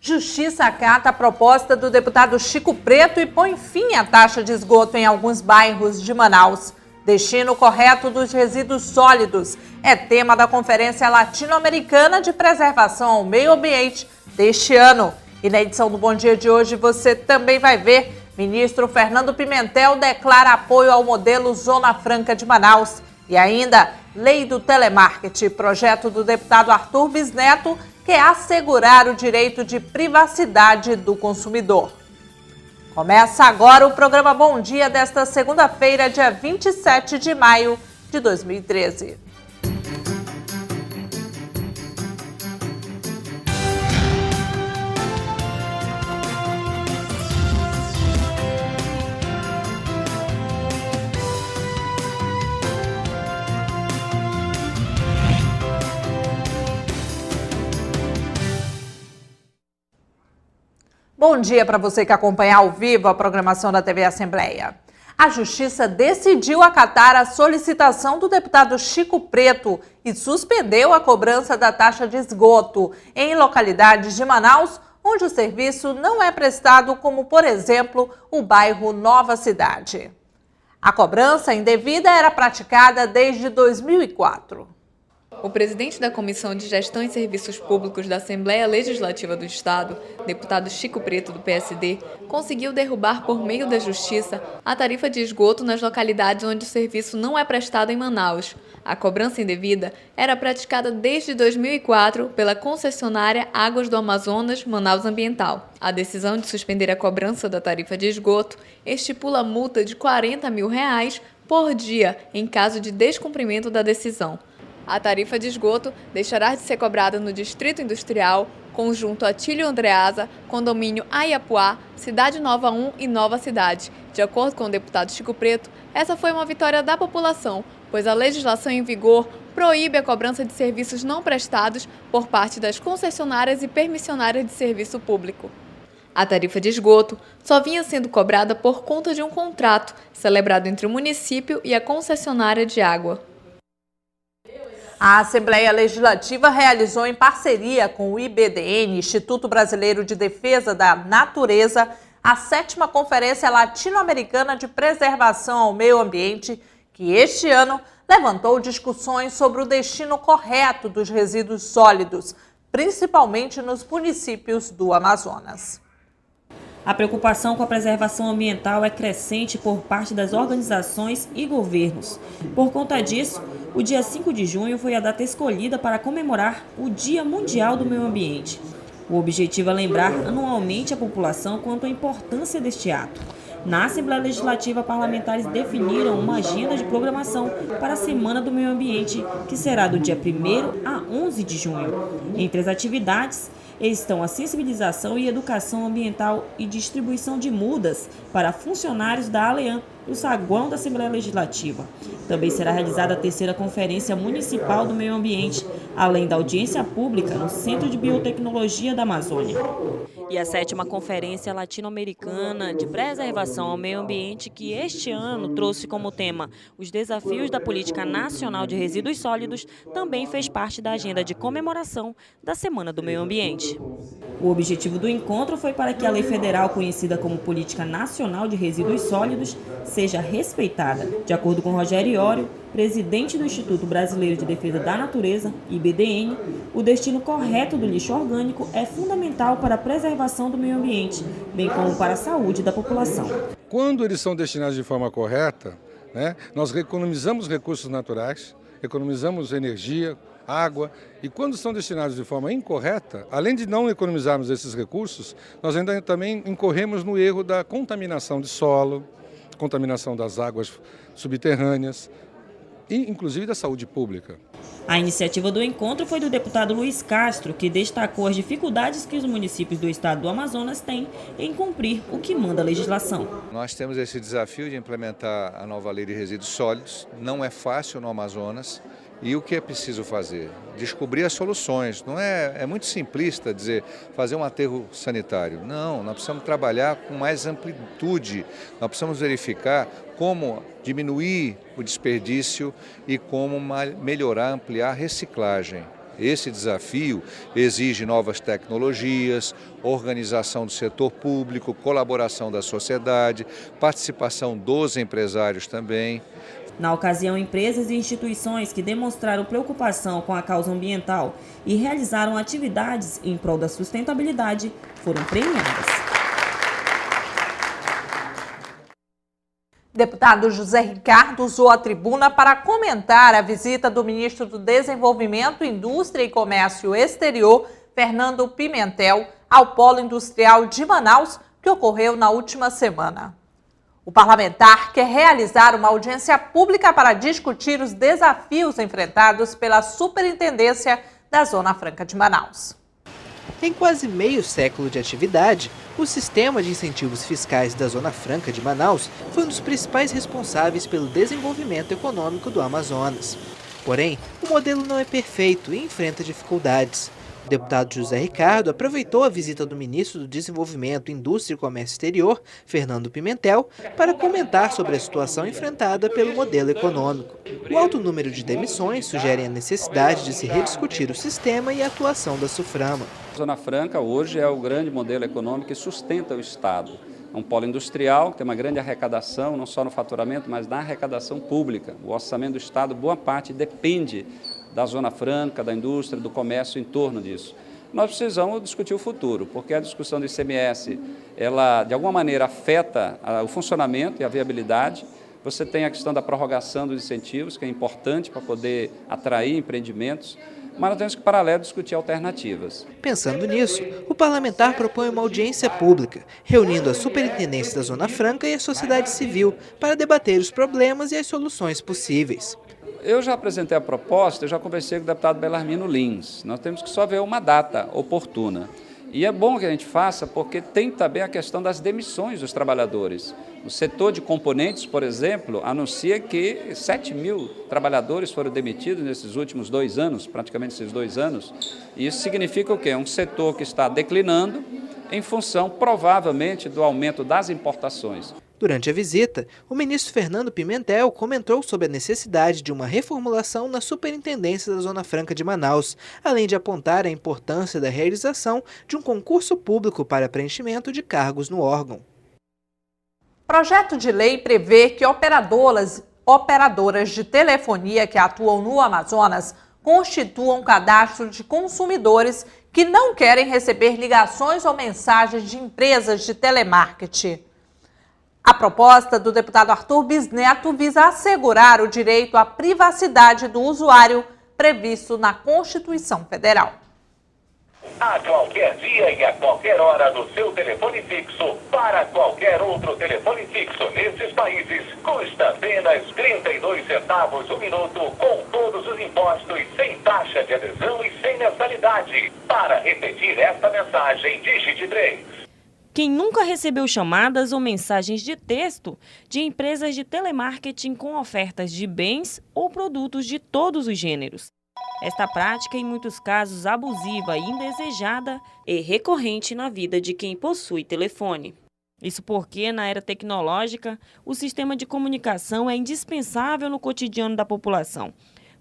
Justiça acata a proposta do deputado Chico Preto e põe fim à taxa de esgoto em alguns bairros de Manaus. Destino correto dos resíduos sólidos é tema da Conferência Latino-Americana de Preservação ao Meio Ambiente deste ano. E na edição do Bom Dia de hoje você também vai ver: ministro Fernando Pimentel declara apoio ao modelo Zona Franca de Manaus. E ainda, Lei do Telemarketing, projeto do deputado Arthur Bisneto, quer assegurar o direito de privacidade do consumidor. Começa agora o programa Bom Dia desta segunda-feira, dia 27 de maio de 2013. Bom dia para você que acompanha ao vivo a programação da TV Assembleia. A Justiça decidiu acatar a solicitação do deputado Chico Preto e suspendeu a cobrança da taxa de esgoto em localidades de Manaus, onde o serviço não é prestado, como, por exemplo, o bairro Nova Cidade. A cobrança indevida era praticada desde 2004. O presidente da Comissão de Gestão e Serviços Públicos da Assembleia Legislativa do Estado, deputado Chico Preto, do PSD, conseguiu derrubar por meio da Justiça a tarifa de esgoto nas localidades onde o serviço não é prestado em Manaus. A cobrança indevida era praticada desde 2004 pela concessionária Águas do Amazonas Manaus Ambiental. A decisão de suspender a cobrança da tarifa de esgoto estipula multa de R$ 40 mil por dia em caso de descumprimento da decisão. A tarifa de esgoto deixará de ser cobrada no Distrito Industrial, Conjunto Atílio Andreasa, Condomínio Aiapuá, Cidade Nova 1 e Nova Cidade. De acordo com o deputado Chico Preto, essa foi uma vitória da população, pois a legislação em vigor proíbe a cobrança de serviços não prestados por parte das concessionárias e permissionárias de serviço público. A tarifa de esgoto só vinha sendo cobrada por conta de um contrato celebrado entre o município e a concessionária de água. A Assembleia Legislativa realizou, em parceria com o IBDN, Instituto Brasileiro de Defesa da Natureza, a 7ª Conferência Latino-Americana de Preservação ao Meio Ambiente, que este ano levantou discussões sobre o destino correto dos resíduos sólidos, principalmente nos municípios do Amazonas. A preocupação com a preservação ambiental é crescente por parte das organizações e governos. Por conta disso, o dia 5 de junho foi a data escolhida para comemorar o Dia Mundial do Meio Ambiente. O objetivo é lembrar anualmente a população quanto à importância deste ato. Na Assembleia Legislativa, parlamentares definiram uma agenda de programação para a Semana do Meio Ambiente, que será do dia 1º a 11 de junho. Entre as atividades estão a sensibilização e educação ambiental e distribuição de mudas para funcionários da ALEAN, do saguão da Assembleia Legislativa. Também será realizada a 3ª Conferência Municipal do Meio Ambiente, além da audiência pública no Centro de Biotecnologia da Amazônia. E a 7ª Conferência Latino-Americana de Preservação ao Meio Ambiente, que este ano trouxe como tema os desafios da Política Nacional de Resíduos Sólidos, também fez parte da agenda de comemoração da Semana do Meio Ambiente. O objetivo do encontro foi para que a lei federal, conhecida como Política Nacional de Resíduos Sólidos, seja respeitada. De acordo com Rogério Iório, presidente do Instituto Brasileiro de Defesa da Natureza, IBDN, o destino correto do lixo orgânico é fundamental para a preservação do meio ambiente, bem como para a saúde da população. Quando eles são destinados de forma correta, nós economizamos recursos naturais, economizamos energia, água, e quando são destinados de forma incorreta, além de não economizarmos esses recursos, nós ainda também incorremos no erro da contaminação de solo, contaminação das águas subterrâneas e inclusive da saúde pública. A iniciativa do encontro foi do deputado Luiz Castro, que destacou as dificuldades que os municípios do estado do Amazonas têm em cumprir o que manda a legislação. Nós temos esse desafio de implementar a nova lei de resíduos sólidos. Não é fácil no Amazonas. E o que é preciso fazer? Descobrir as soluções. Não é muito simplista dizer fazer um aterro sanitário. Não, nós precisamos trabalhar com mais amplitude. Nós precisamos verificar como diminuir o desperdício e como melhorar, ampliar a reciclagem. Esse desafio exige novas tecnologias, organização do setor público, colaboração da sociedade, participação dos empresários também. Na ocasião, empresas e instituições que demonstraram preocupação com a causa ambiental e realizaram atividades em prol da sustentabilidade foram premiadas. Deputado José Ricardo usou a tribuna para comentar a visita do ministro do Desenvolvimento, Indústria e Comércio Exterior, Fernando Pimentel, ao Polo Industrial de Manaus, que ocorreu na última semana. O parlamentar quer realizar uma audiência pública para discutir os desafios enfrentados pela Superintendência da Zona Franca de Manaus. Em quase meio século de atividade, o sistema de incentivos fiscais da Zona Franca de Manaus foi um dos principais responsáveis pelo desenvolvimento econômico do Amazonas. Porém, o modelo não é perfeito e enfrenta dificuldades. O deputado José Ricardo aproveitou a visita do ministro do Desenvolvimento, Indústria e Comércio Exterior, Fernando Pimentel, para comentar sobre a situação enfrentada pelo modelo econômico. O alto número de demissões sugere a necessidade de se rediscutir o sistema e a atuação da SUFRAMA. A Zona Franca hoje é o grande modelo econômico que sustenta o Estado. É um polo industrial que tem uma grande arrecadação, não só no faturamento, mas na arrecadação pública. O orçamento do Estado, boa parte, depende da Zona Franca, da indústria, do comércio em torno disso. Nós precisamos discutir o futuro, porque a discussão do ICMS, ela de alguma maneira afeta o funcionamento e a viabilidade. Você tem a questão da prorrogação dos incentivos, que é importante para poder atrair empreendimentos, mas nós temos que, paralelo, discutir alternativas. Pensando nisso, o parlamentar propõe uma audiência pública, reunindo a Superintendência da Zona Franca e a sociedade civil para debater os problemas e as soluções possíveis. Eu já apresentei a proposta, eu já conversei com o deputado Belarmino Lins. Nós temos que só ver uma data oportuna. E é bom que a gente faça, porque tem também a questão das demissões dos trabalhadores. O setor de componentes, por exemplo, anuncia que 7.000 trabalhadores foram demitidos nesses últimos 2 anos, praticamente esses 2 anos. E isso significa o quê? Um setor que está declinando em função, provavelmente, do aumento das importações. Durante a visita, o ministro Fernando Pimentel comentou sobre a necessidade de uma reformulação na Superintendência da Zona Franca de Manaus, além de apontar a importância da realização de um concurso público para preenchimento de cargos no órgão. Projeto de lei prevê que operadoras de telefonia que atuam no Amazonas constituam cadastro de consumidores que não querem receber ligações ou mensagens de empresas de telemarketing. A proposta do deputado Arthur Bisneto visa assegurar o direito à privacidade do usuário previsto na Constituição Federal. A qualquer dia e a qualquer hora no seu telefone fixo, para qualquer outro telefone fixo nesses países, custa apenas 32 centavos o minuto, com todos os impostos, sem taxa de adesão e sem mensalidade. Para repetir esta mensagem, digite 3. Quem nunca recebeu chamadas ou mensagens de texto de empresas de telemarketing com ofertas de bens ou produtos de todos os gêneros? Esta prática é, em muitos casos, abusiva, indesejada e recorrente na vida de quem possui telefone. Isso porque, na era tecnológica, o sistema de comunicação é indispensável no cotidiano da população.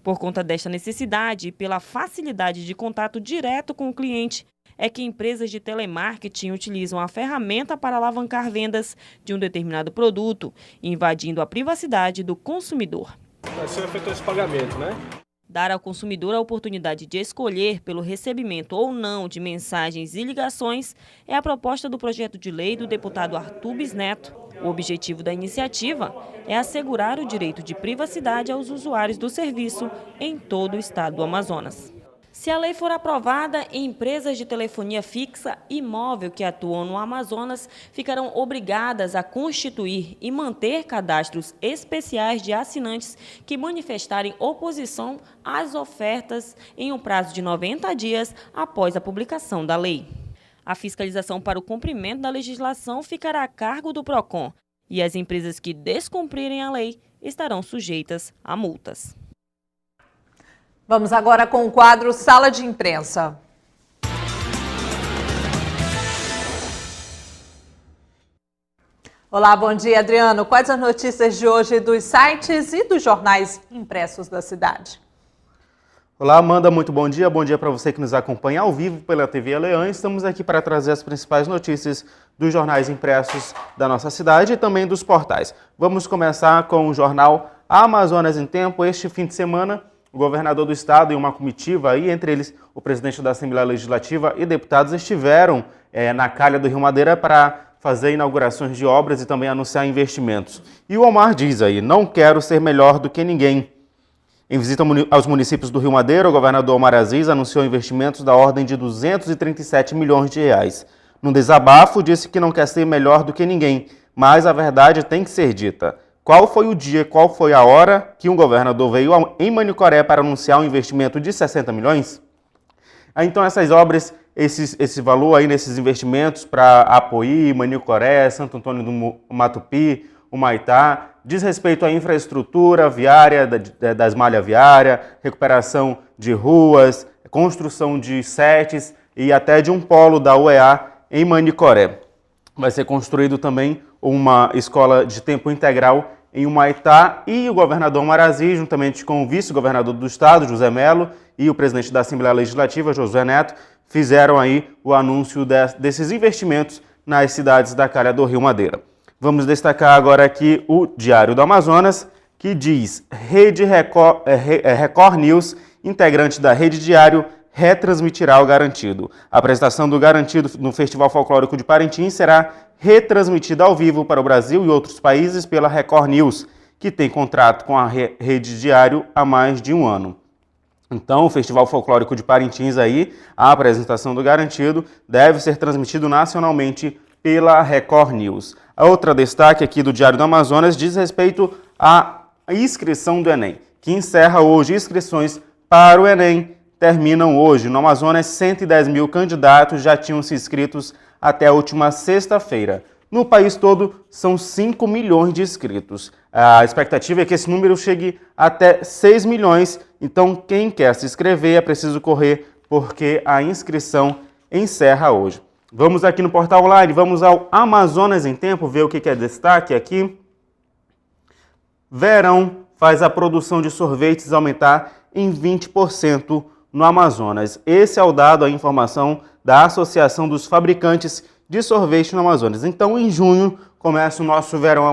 Por conta desta necessidade e pela facilidade de contato direto com o cliente, é que empresas de telemarketing utilizam a ferramenta para alavancar vendas de um determinado produto, invadindo a privacidade do consumidor. Você efetuou esse pagamento, né? Dar ao consumidor a oportunidade de escolher pelo recebimento ou não de mensagens e ligações é a proposta do projeto de lei do deputado Arthur Bisneto. O objetivo da iniciativa é assegurar o direito de privacidade aos usuários do serviço em todo o estado do Amazonas. Se a lei for aprovada, empresas de telefonia fixa e móvel que atuam no Amazonas ficarão obrigadas a constituir e manter cadastros especiais de assinantes que manifestarem oposição às ofertas em um prazo de 90 dias após a publicação da lei. A fiscalização para o cumprimento da legislação ficará a cargo do PROCON e as empresas que descumprirem a lei estarão sujeitas a multas. Vamos agora com o quadro Sala de Imprensa. Olá, bom dia, Adriano. Quais as notícias de hoje dos sites e dos jornais impressos da cidade? Olá, Amanda, muito bom dia para você que nos acompanha ao vivo pela TV Aleã. Estamos aqui para trazer as principais notícias dos jornais impressos da nossa cidade e também dos portais. Vamos começar com o jornal Amazonas em Tempo. Este fim de semana, o governador do estado e uma comitiva, e entre eles o presidente da Assembleia Legislativa e deputados, estiveram na calha do Rio Madeira para fazer inaugurações de obras e também anunciar investimentos. E o Omar diz aí, não quero ser melhor do que ninguém. Em visita aos municípios do Rio Madeira, o governador Omar Aziz anunciou investimentos da ordem de 237 milhões de reais. Num desabafo, disse que não quer ser melhor do que ninguém, mas a verdade tem que ser dita. Qual foi o dia, qual foi a hora que um governador veio em Manicoré para anunciar um investimento de 60 milhões? Então essas obras, esse valor aí nesses investimentos para Apoí, Manicoré, Santo Antônio do Matupi, Humaitá, diz respeito à infraestrutura viária, das malhas viárias, recuperação de ruas, construção de setes e até de um polo da UEA em Manicoré. Vai ser construído também uma escola de tempo integral em Humaitá e o governador Omar Aziz, juntamente com o vice-governador do estado, José Melo, e o presidente da Assembleia Legislativa, Josué Neto, fizeram aí o anúncio desses investimentos nas cidades da calha do Rio Madeira. Vamos destacar agora aqui o Diário do Amazonas, que diz: Record News, integrante da Rede Diário, retransmitirá o Garantido. A apresentação do Garantido no Festival Folclórico de Parintins será retransmitida ao vivo para o Brasil e outros países pela Record News, que tem contrato com a Rede Diário há mais de um ano. Então, o Festival Folclórico de Parintins aí, a apresentação do Garantido, deve ser transmitido nacionalmente pela Record News. A outra destaque aqui do Diário do Amazonas diz respeito à inscrição do Enem, que encerra hoje inscrições para o Enem. Terminam hoje. No Amazonas, 110 mil candidatos já tinham se inscritos até a última sexta-feira. No país todo, são 5 milhões de inscritos. A expectativa é que esse número chegue até 6 milhões. Então, quem quer se inscrever é preciso correr, porque a inscrição encerra hoje. Vamos aqui no portal online, vamos ao Amazonas em Tempo, ver o que é destaque aqui. Verão faz a produção de sorvetes aumentar em 20% no Amazonas. Esse é o dado, a informação da Associação dos Fabricantes de Sorvete no Amazonas. Então, em junho, começa o nosso verão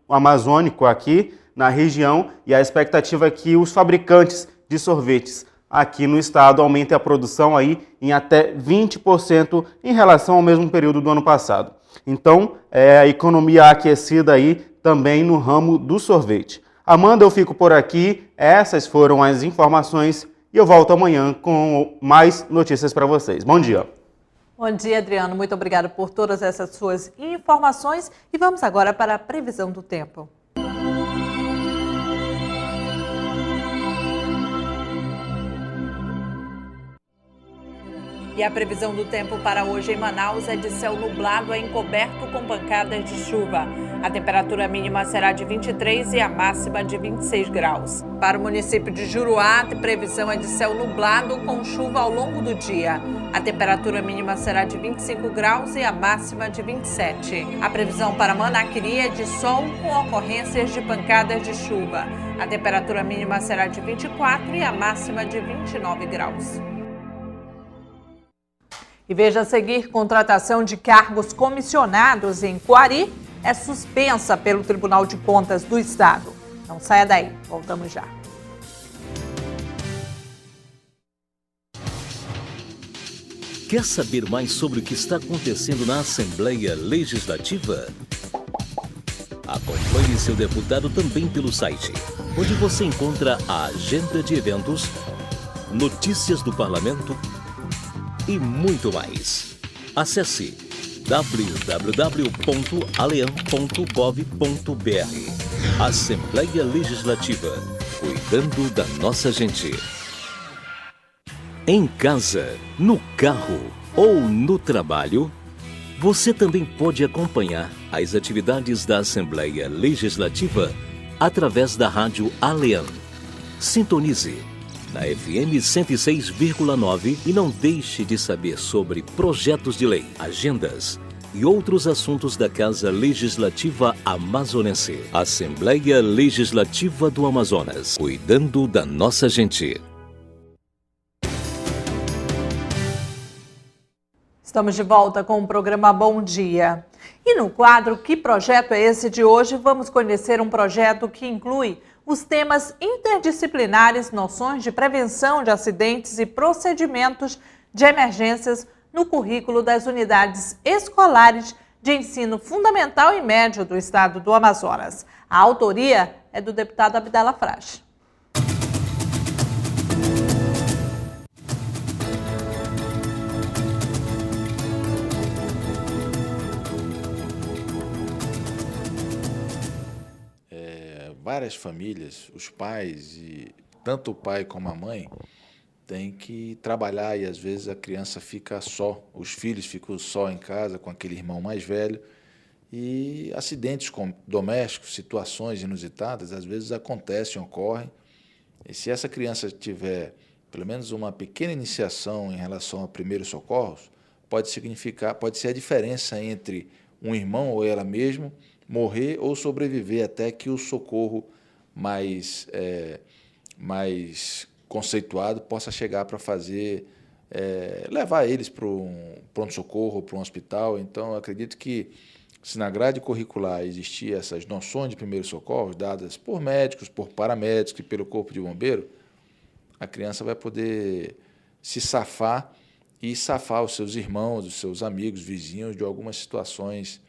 amazônico aqui na região e a expectativa é que os fabricantes de sorvetes aqui no estado aumentem a produção aí em até 20% em relação ao mesmo período do ano passado. Então, a economia aquecida aí também no ramo do sorvete. Amanda, eu fico por aqui. Essas foram as informações e eu volto amanhã com mais notícias para vocês. Bom dia. Bom dia, Adriano. Muito obrigada por todas essas suas informações. E vamos agora para a previsão do tempo. E a previsão do tempo para hoje em Manaus é de céu nublado a encoberto com pancadas de chuva. A temperatura mínima será de 23 e a máxima de 26 graus. Para o município de Juruá, a previsão é de céu nublado com chuva ao longo do dia. A temperatura mínima será de 25 graus e a máxima de 27. A previsão para Manaquiri é de sol com ocorrências de pancadas de chuva. A temperatura mínima será de 24 e a máxima de 29 graus. E veja a seguir, contratação de cargos comissionados em Coari é suspensa pelo Tribunal de Contas do Estado. Não saia daí, voltamos já. Quer saber mais sobre o que está acontecendo na Assembleia Legislativa? Acompanhe seu deputado também pelo site, onde você encontra a agenda de eventos, notícias do parlamento e muito mais. Acesse www.aleam.gov.br. Assembleia Legislativa, cuidando da nossa gente. Em casa, no carro ou no trabalho, você também pode acompanhar as atividades da Assembleia Legislativa através da rádio Aleam. Sintonize na FM 106,9 e não deixe de saber sobre projetos de lei, agendas e outros assuntos da Casa Legislativa Amazonense. Assembleia Legislativa do Amazonas, cuidando da nossa gente. Estamos de volta com o programa Bom Dia. E no quadro Que Projeto é Esse de hoje, vamos conhecer um projeto que inclui os temas interdisciplinares, noções de prevenção de acidentes e procedimentos de emergências no currículo das unidades escolares de ensino fundamental e médio do estado do Amazonas. A autoria é do deputado Abdala Frage. Várias famílias, os pais, e tanto o pai como a mãe, têm que trabalhar e às vezes a criança fica só, os filhos ficam só em casa com aquele irmão mais velho e acidentes domésticos, situações inusitadas, às vezes acontecem, ocorrem. E se essa criança tiver pelo menos uma pequena iniciação em relação a primeiros socorros, pode ser a diferença entre um irmão ou ela mesmo morrer ou sobreviver até que o socorro mais conceituado possa chegar para levar eles para um pronto-socorro, para um hospital. Então, eu acredito que se na grade curricular existir essas noções de primeiros socorros dadas por médicos, por paramédicos e pelo corpo de bombeiro, a criança vai poder se safar e safar os seus irmãos, os seus amigos, vizinhos de algumas situações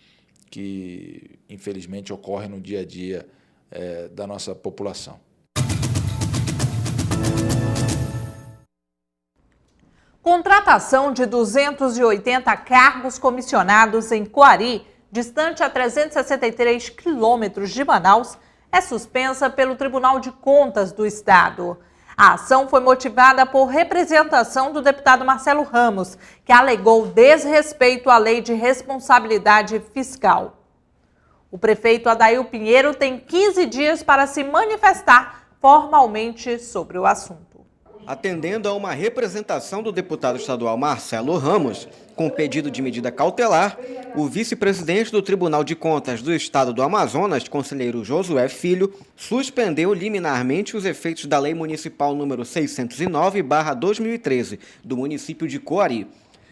que, infelizmente, ocorrem no dia a dia da nossa população. Contratação de 280 cargos comissionados em Coari, distante a 363 quilômetros de Manaus, é suspensa pelo Tribunal de Contas do Estado. A ação foi motivada por representação do deputado Marcelo Ramos, que alegou desrespeito à Lei de Responsabilidade Fiscal. O prefeito Adail Pinheiro tem 15 dias para se manifestar formalmente sobre o assunto. Atendendo a uma representação do deputado estadual Marcelo Ramos, com pedido de medida cautelar, o vice-presidente do Tribunal de Contas do Estado do Amazonas, conselheiro Josué Filho, suspendeu liminarmente os efeitos da Lei Municipal número 609/2013 do município de Coari,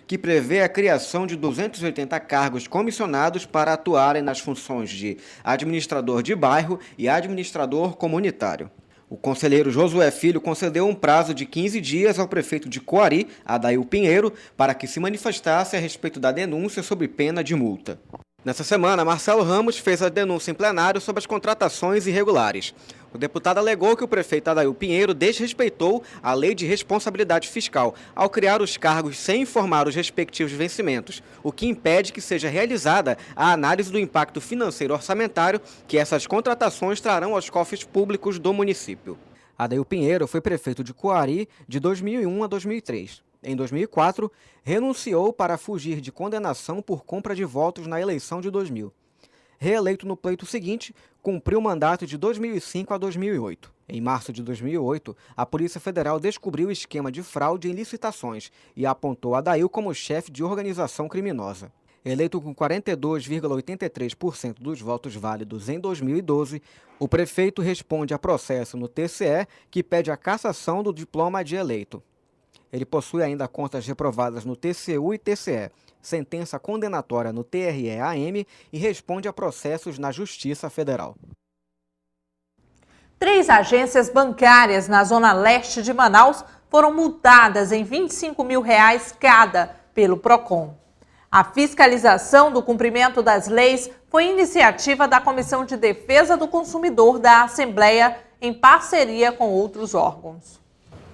que prevê a criação de 280 cargos comissionados para atuarem nas funções de administrador de bairro e administrador comunitário. O conselheiro Josué Filho concedeu um prazo de 15 dias ao prefeito de Coari, Adail Pinheiro, para que se manifestasse a respeito da denúncia sob pena de multa. Nessa semana, Marcelo Ramos fez a denúncia em plenário sobre as contratações irregulares. O deputado alegou que o prefeito Adail Pinheiro desrespeitou a Lei de Responsabilidade Fiscal ao criar os cargos sem informar os respectivos vencimentos, o que impede que seja realizada a análise do impacto financeiro orçamentário que essas contratações trarão aos cofres públicos do município. Adail Pinheiro foi prefeito de Coari de 2001 a 2003. Em 2004, renunciou para fugir de condenação por compra de votos na eleição de 2000. Reeleito no pleito seguinte, cumpriu o mandato de 2005 a 2008. Em março de 2008, a Polícia Federal descobriu o esquema de fraude em licitações e apontou Adail como chefe de organização criminosa. Eleito com 42,83% dos votos válidos em 2012, o prefeito responde a processo no TCE que pede a cassação do diploma de eleito. Ele possui ainda contas reprovadas no TCU e TCE, sentença condenatória no TRE-AM e responde a processos na Justiça Federal. 3 agências bancárias na zona leste de Manaus foram multadas em R$25 mil cada pelo PROCON. A fiscalização do cumprimento das leis foi iniciativa da Comissão de Defesa do Consumidor da Assembleia em parceria com outros órgãos.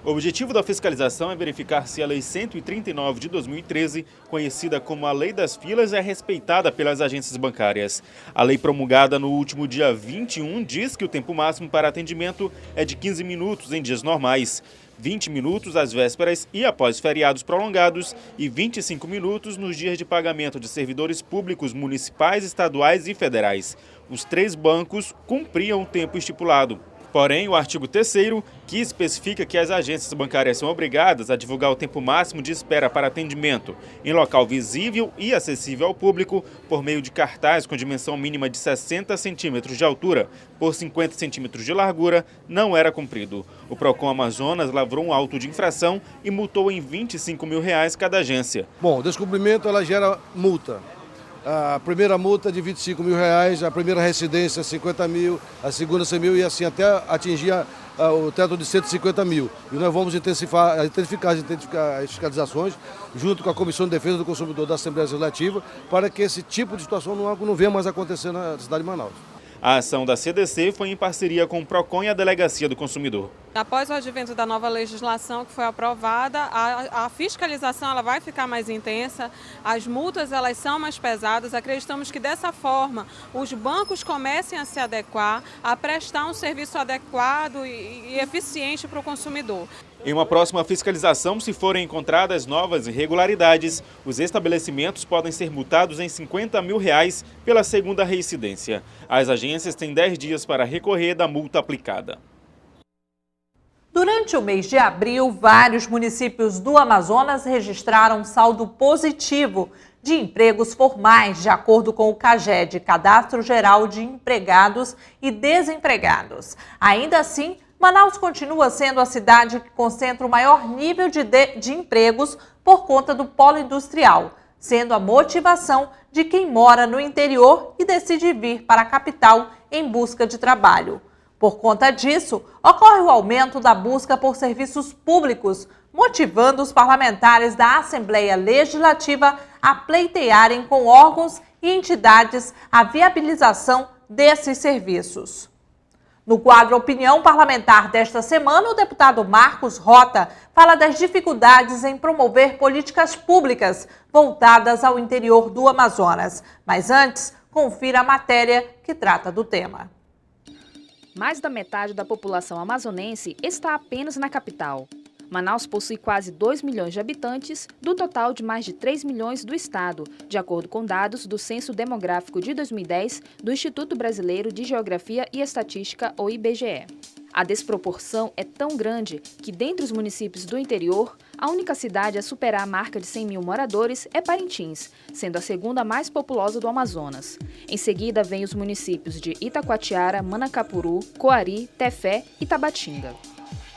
O objetivo da fiscalização é verificar se a Lei 139 de 2013, conhecida como a Lei das Filas, é respeitada pelas agências bancárias. A lei promulgada no último dia 21 diz que o tempo máximo para atendimento é de 15 minutos em dias normais, 20 minutos às vésperas e após feriados prolongados e 25 minutos nos dias de pagamento de servidores públicos municipais, estaduais e federais. Os 3 bancos cumpriam o tempo estipulado. Porém, o artigo 3º, que especifica que as agências bancárias são obrigadas a divulgar o tempo máximo de espera para atendimento em local visível e acessível ao público por meio de cartaz com dimensão mínima de 60 centímetros de altura por 50 centímetros de largura, não era cumprido. O Procon Amazonas lavrou um auto de infração e multou em R$25 mil cada agência. Bom, o descumprimento ela gera multa. A primeira multa de R$25 mil, a primeira residência 50 mil, a segunda 100 mil e assim até atingir o teto de 150 mil. E nós vamos intensificar as fiscalizações junto com a Comissão de Defesa do Consumidor da Assembleia Legislativa para que esse tipo de situação não venha mais acontecer na cidade de Manaus. A ação da CDC foi em parceria com o Procon e a Delegacia do Consumidor. Após o advento da nova legislação que foi aprovada, a fiscalização ela vai ficar mais intensa, as multas elas são mais pesadas. Acreditamos que dessa forma os bancos comecem a se adequar, a prestar um serviço adequado e eficiente para o consumidor. Em uma próxima fiscalização, se forem encontradas novas irregularidades, os estabelecimentos podem ser multados em R$50 mil pela segunda reincidência. As agências têm 10 dias para recorrer da multa aplicada. Durante o mês de abril, vários municípios do Amazonas registraram saldo positivo de empregos formais, de acordo com o CAGED, Cadastro Geral de Empregados e Desempregados. Ainda assim, Manaus continua sendo a cidade que concentra o maior nível de empregos por conta do polo industrial, sendo a motivação de quem mora no interior e decide vir para a capital em busca de trabalho. Por conta disso, ocorre o aumento da busca por serviços públicos, motivando os parlamentares da Assembleia Legislativa a pleitearem com órgãos e entidades a viabilização desses serviços. No quadro Opinião Parlamentar desta semana, o deputado Marcos Rota fala das dificuldades em promover políticas públicas voltadas ao interior do Amazonas. Mas antes, confira a matéria que trata do tema. Mais da metade da população amazonense está apenas na capital. Manaus possui quase 2 milhões de habitantes, do total de mais de 3 milhões do estado, de acordo com dados do Censo Demográfico de 2010 do Instituto Brasileiro de Geografia e Estatística, o IBGE. A desproporção é tão grande que, dentre os municípios do interior, a única cidade a superar a marca de 100 mil moradores é Parintins, sendo a segunda mais populosa do Amazonas. Em seguida, vêm os municípios de Itacoatiara, Manacapuru, Coari, Tefé e Tabatinga.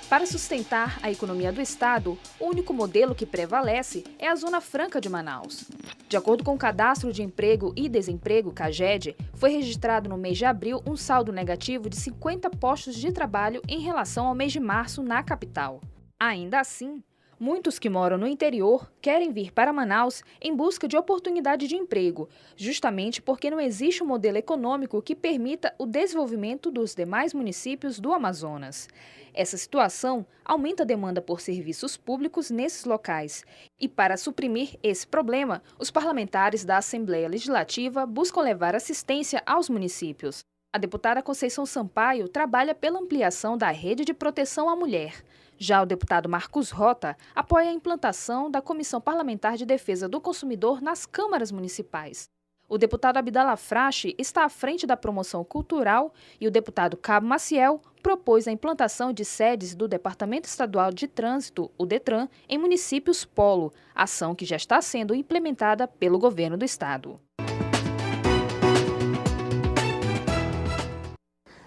Para sustentar a economia do estado, o único modelo que prevalece é a Zona Franca de Manaus. De acordo com o Cadastro de Emprego e Desemprego, CAGED, foi registrado no mês de abril um saldo negativo de 50 postos de trabalho em relação ao mês de março na capital. Ainda assim, muitos que moram no interior querem vir para Manaus em busca de oportunidade de emprego, justamente porque não existe um modelo econômico que permita o desenvolvimento dos demais municípios do Amazonas. Essa situação aumenta a demanda por serviços públicos nesses locais. E para suprimir esse problema, os parlamentares da Assembleia Legislativa buscam levar assistência aos municípios. A deputada Conceição Sampaio trabalha pela ampliação da rede de proteção à mulher. Já o deputado Marcos Rota apoia a implantação da Comissão Parlamentar de Defesa do Consumidor nas câmaras municipais. O deputado Abdala Frache está à frente da promoção cultural e o deputado Cabo Maciel propôs a implantação de sedes do Departamento Estadual de Trânsito, o DETRAN, em municípios polo, ação que já está sendo implementada pelo governo do estado.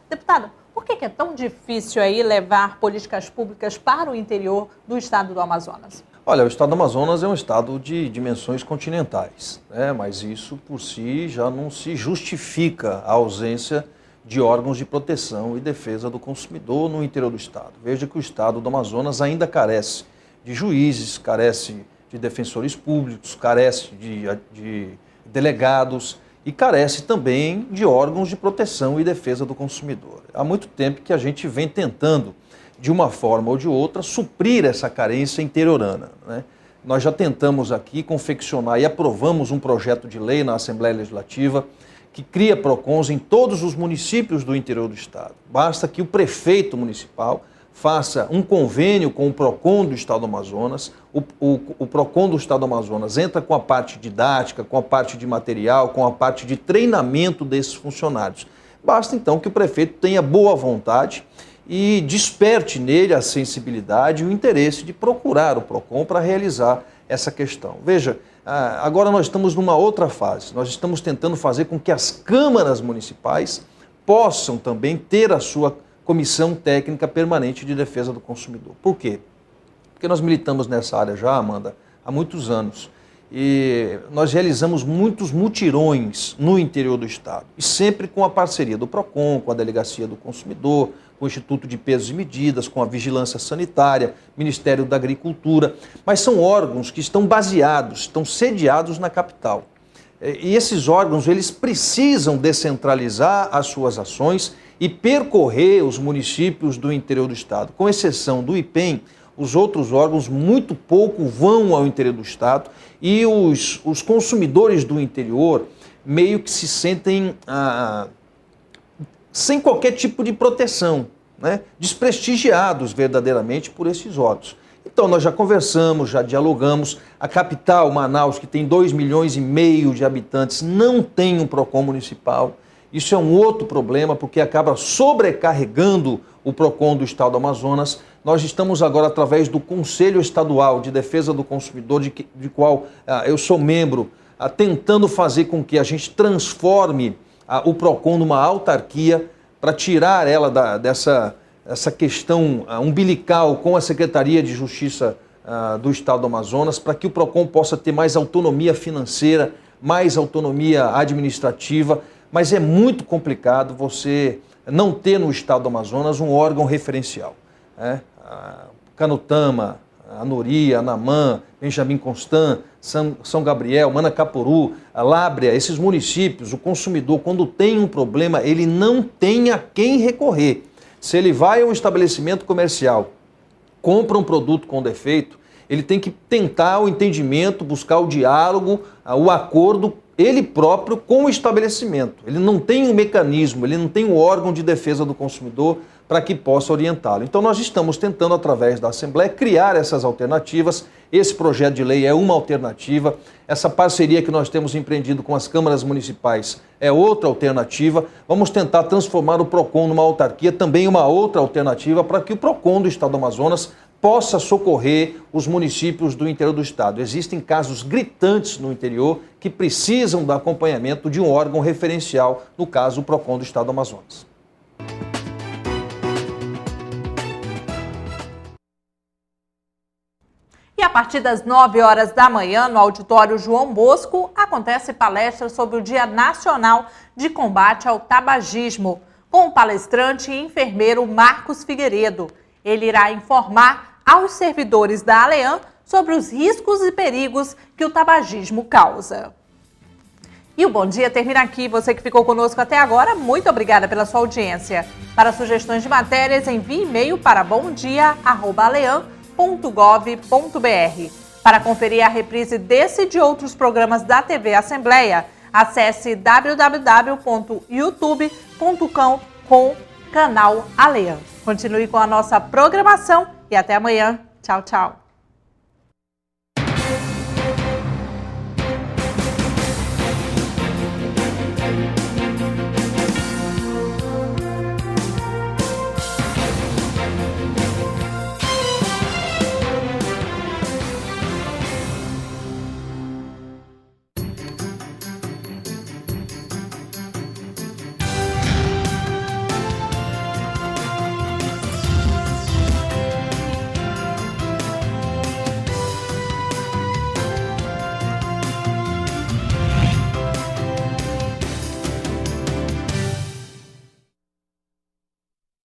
Deputado, por que é tão difícil aí levar políticas públicas para o interior do estado do Amazonas? Olha, o estado do Amazonas é um estado de dimensões continentais, né? Mas isso por si já não se justifica a ausência de órgãos de proteção e defesa do consumidor no interior do estado. Veja que o estado do Amazonas ainda carece de juízes, carece de defensores públicos, carece de delegados e carece também de órgãos de proteção e defesa do consumidor. Há muito tempo que a gente vem tentando, de uma forma ou de outra, suprir essa carência interiorana, né? Nós já tentamos aqui confeccionar e aprovamos um projeto de lei na Assembleia Legislativa que cria PROCONs em todos os municípios do interior do estado. Basta que o prefeito municipal faça um convênio com o PROCON do estado do Amazonas, o PROCON do estado do Amazonas entra com a parte didática, com a parte de material, com a parte de treinamento desses funcionários. Basta então que o prefeito tenha boa vontade e desperte nele a sensibilidade e o interesse de procurar o PROCON para realizar essa questão. Veja, agora nós estamos numa outra fase. Nós estamos tentando fazer com que as câmaras municipais possam também ter a sua comissão técnica permanente de defesa do consumidor. Por quê? Porque nós militamos nessa área já, Amanda, há muitos anos. E nós realizamos muitos mutirões no interior do estado. E sempre com a parceria do PROCON, com a Delegacia do Consumidor, com o Instituto de Pesos e Medidas, com a Vigilância Sanitária, Ministério da Agricultura. Mas são órgãos que estão baseados, estão sediados na capital. E esses órgãos, eles precisam descentralizar as suas ações e percorrer os municípios do interior do estado. Com exceção do IPEM, os outros órgãos muito pouco vão ao interior do estado e os consumidores do interior meio que se sentem sem qualquer tipo de proteção, né? Desprestigiados verdadeiramente por esses órgãos. Então nós já conversamos, já dialogamos, a capital, Manaus, que tem 2,5 milhões de habitantes, não tem um PROCON municipal. Isso é um outro problema, porque acaba sobrecarregando o PROCON do estado do Amazonas. Nós estamos agora, através do Conselho Estadual de Defesa do Consumidor, de qual eu sou membro, tentando fazer com que a gente transforme o PROCON numa autarquia para tirar ela dessa questão umbilical com a Secretaria de Justiça do estado do Amazonas, para que o PROCON possa ter mais autonomia financeira, mais autonomia administrativa, mas é muito complicado você não ter no estado do Amazonas um órgão referencial. Canutama, Anoria, Anamã, Benjamin Constant, São Gabriel, Manacapuru, Lábrea, esses municípios, o consumidor, quando tem um problema, ele não tem a quem recorrer. Se ele vai a um estabelecimento comercial, compra um produto com defeito, ele tem que tentar o entendimento, buscar o diálogo, o acordo, ele próprio com o estabelecimento. Ele não tem um mecanismo, ele não tem um órgão de defesa do consumidor para que possa orientá-lo. Então nós estamos tentando, através da Assembleia, criar essas alternativas. Esse projeto de lei é uma alternativa. Essa parceria que nós temos empreendido com as câmaras municipais é outra alternativa. Vamos tentar transformar o PROCON numa autarquia, também uma outra alternativa, para que o PROCON do estado do Amazonas possa socorrer os municípios do interior do estado. Existem casos gritantes no interior que precisam do acompanhamento de um órgão referencial, no caso o PROCON do estado do Amazonas. E a partir das 9 horas da manhã, no auditório João Bosco, acontece palestra sobre o Dia Nacional de Combate ao Tabagismo, com o palestrante e enfermeiro Marcos Figueiredo. Ele irá informar aos servidores da Aleam sobre os riscos e perigos que o tabagismo causa. E o Bom Dia termina aqui. Você que ficou conosco até agora, muito obrigada pela sua audiência. Para sugestões de matérias, envie e-mail para bomdia@aleam.gov.br. Para conferir a reprise desse e de outros programas da TV Assembleia, acesse www.youtube.com/canal Aleam. Continue com a nossa programação e até amanhã. Tchau, tchau.